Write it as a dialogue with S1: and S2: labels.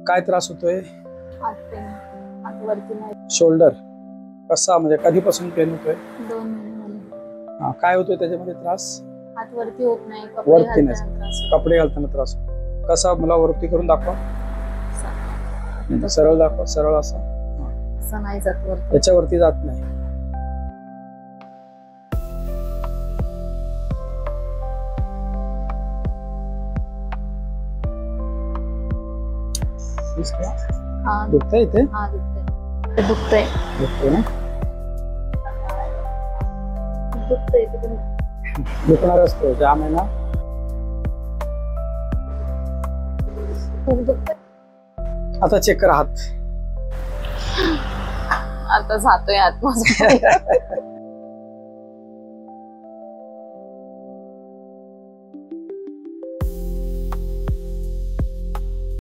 S1: काय त्रास होतोय?
S2: हात पेन, हात वरती नाही.
S1: शोल्डर कसा, म्हणजे कधीपासून पेन होतोय?
S2: 2 महिने झाले.
S1: काय होतोय त्याच्यामध्ये त्रास?
S2: हात वरती होत नाही, कपडे
S1: वरती
S2: घालताना
S1: नाही,
S2: त्रास होतो.
S1: कपडे घालताना त्रास होतो. कसा, मला वरती करून दाखवा. सरळ दाखवा, सरळ असा.
S2: असं नाही जात वरती.
S1: त्याच्यावरती जात नाही.
S2: हा
S1: दुखतंय इथे?
S2: हा दुखतंय. ते दुखतंय.
S1: दुखतंय ना?
S2: दुखतंय तिकडे.
S1: दुखणार असतो, जाम आहे ना?
S2: खूप दुखतंय.
S1: आता चेक करा हात.
S2: आता जातोय आत माझा.